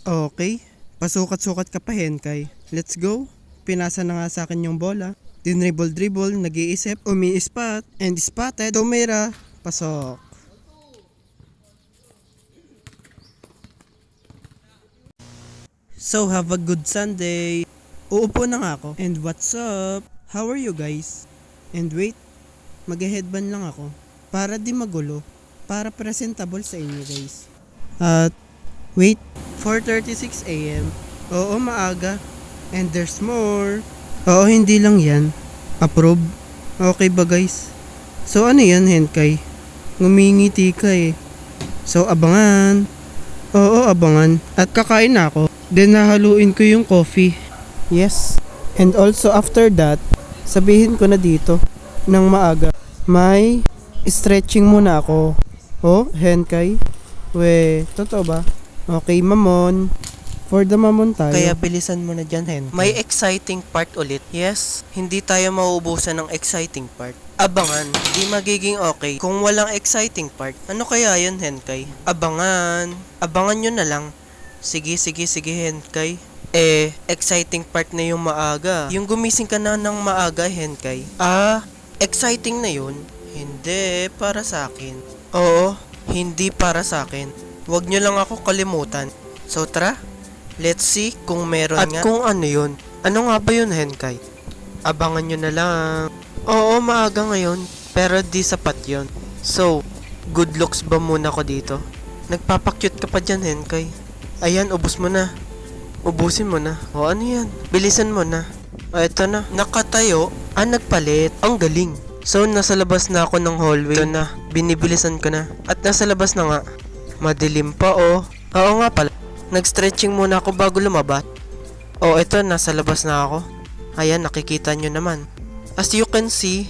Okay, pasukat-sukat ka pa Henkay. Let's go. Pinasa na nga sa akin yung bola. Dinribble-dribble, nag-iisip, umi-spot, and spotted, tumira, pasok. So have a good Sunday. Uupo na nga ako. And what's up? How are you guys? And wait, mag-headband lang ako. Para di magulo. Para presentable sa inyo guys. At wait, 4:36 AM. Oo, maaga. And there's more. Oo, hindi lang yan. Approve. Okay ba guys? So ano yan Henkay? Ngumingiti ka eh. So abangan. Oo, abangan. At kakain na ako. Then hahaluin ko yung coffee. Yes. And also after that, sabihin ko na dito ng maaga. May stretching muna ako. Oh, Henkay. We, totoo ba? Okay, mamon. For the mamon tayo. Kaya bilisan mo na dyan, Hen. May exciting part ulit. Yes, hindi tayo mauubusan ng exciting part. Abangan, di magiging okay kung walang exciting part. Ano kaya yun, Henkay? Abangan. Abangan nyo na lang. Sige, Henkay. Exciting part na yung maaga. Yung gumising ka na ng maaga, Henkay. Exciting na yun? Hindi, para sa akin. Oo, hindi para sa akin. Huwag nyo lang ako kalimutan. So tara, let's see kung meron at nga. At kung ano yun. Ano nga ba yun, Henkay? Abangan nyo na lang. Oo, maaga ngayon. Pero di sapat yun. So, good looks ba muna ko dito? Nagpapakyut ka pa dyan, Henkay. Ayan, ubus mo na. Ubusin mo na. O ano yan? Bilisan mo na. Eto na. Nakatayo. Nagpalit. Ang galing. So, nasa labas na ako ng hallway. Ito na. Binibilisan ko na. At nasa labas na nga. Madilim pa oh. Oo nga pala. Nag-stretching muna ako bago lumabas. Oh, eto. Nasa labas na ako. Ayan, nakikita nyo naman. As you can see,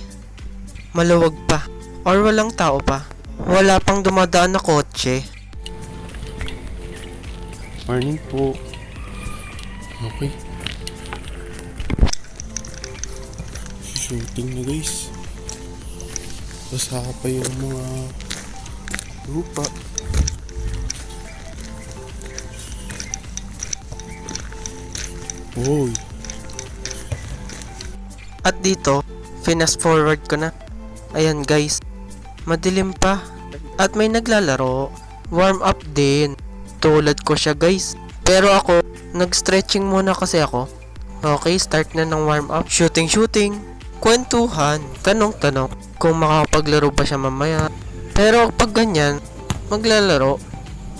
maluwag pa. Or walang tao pa. Wala pang dumadaan na kotse. Morning po. Okay. Shooting na guys. Basa pa yung mga lupa. Oy. At dito, fast forward ko na. Ayan guys, madilim pa. At may naglalaro. Warm up din. Tulad ko siya guys. Pero ako, nag-stretching muna kasi ako. Okay, start na ng warm up. Shooting. Kwentuhan. Tanong. Kung makakapaglaro ba siya mamaya. Pero pag ganyan, maglalaro.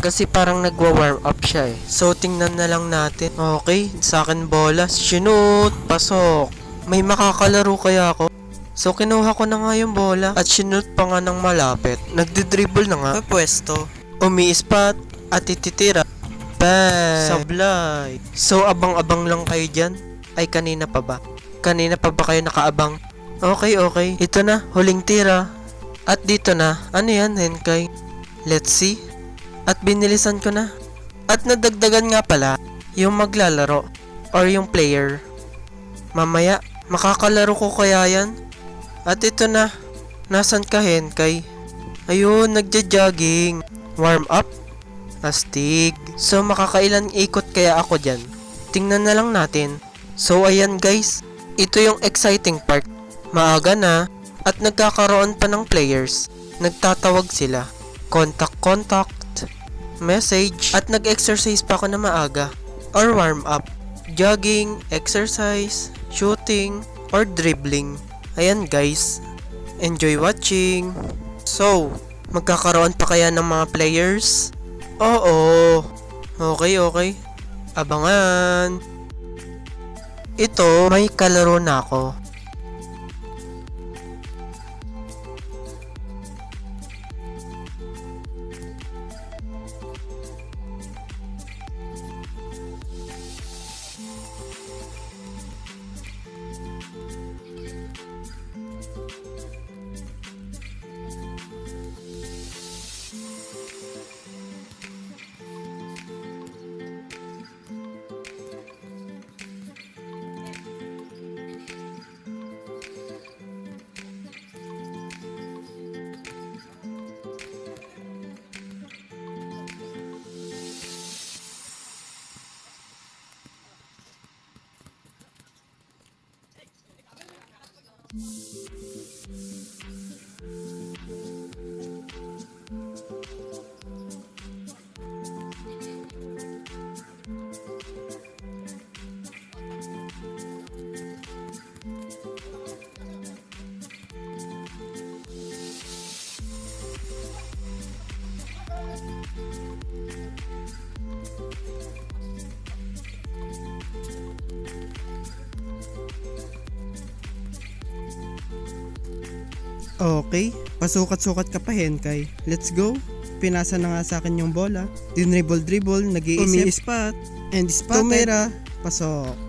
Kasi parang nagwa-warm up siya eh. So tingnan na lang natin. Okay, sa akin bola. Shoot, pasok. May makakalaro kaya ako. So kinuha ko na nga yung bola. At shoot pa nga ng malapit. Nagdi-dribble na nga. May pwesto. Umi-spot. At ititira. Bang! Sablay. So abang-abang lang kayo dyan. Ay kanina pa ba? Kanina pa ba kayo nakaabang? Okay. Ito na, huling tira. At dito na. Ano yan, Henkay? Let's see. At binilisan ko na. At nadagdagan nga pala yung maglalaro or yung player. Mamaya, makakalaro ko kaya yan? At ito na. Nasan ka, Henkay? Ayun, nagja-jogging. Warm up? Astig. So, makakailan ikot kaya ako dyan? Tingnan na lang natin. So, ayan guys. Ito yung exciting part. Maaga na. At nagkakaroon pa ng players. Nagtatawag sila. Contact. Message. At nag-exercise pa ako na maaga. Or warm up. Jogging, exercise, shooting, or dribbling. Ayan guys. Enjoy watching. So, magkakaroon pa kaya ng mga players? Oo. Okay. Abangan. Ito, may kalaro na ako. Okay, pasukat-sukat ka pa Henkay. Let's go. Pinasa na nga sa akin yung bola. Dinribble-dribble, nag-iisip. Umi-spot. And spotted. Tumira. Pasok.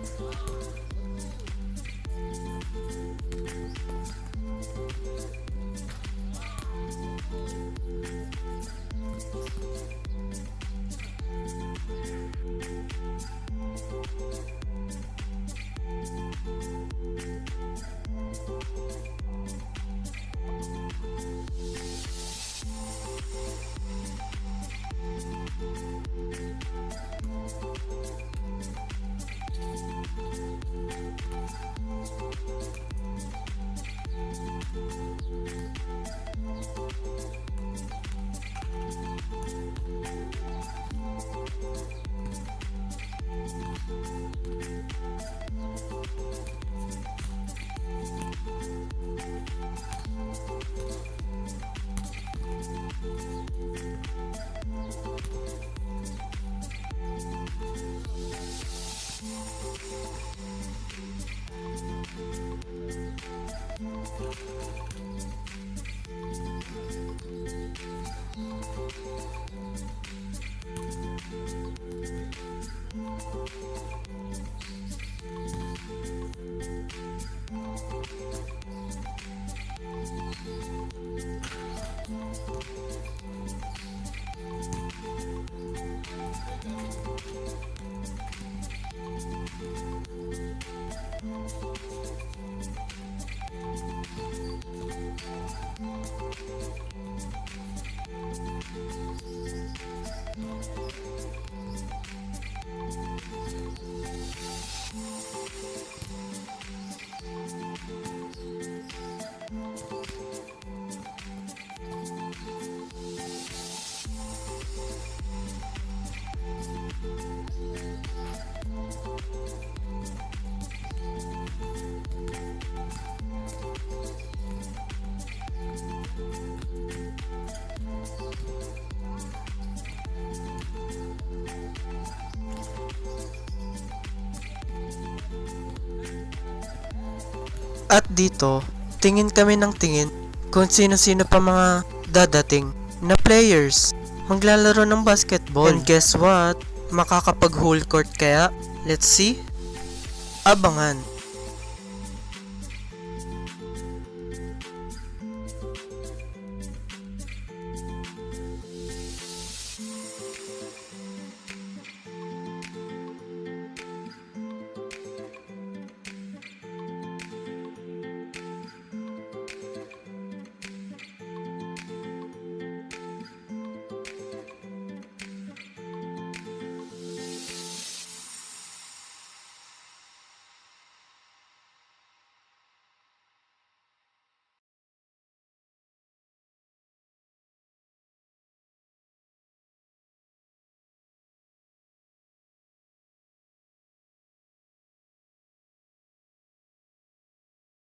At dito, tingin kami ng tingin kung sino-sino pa mga dadating na players maglalaro ng basketball. And guess what? Makakapag whole court kaya? Let's see. Abangan.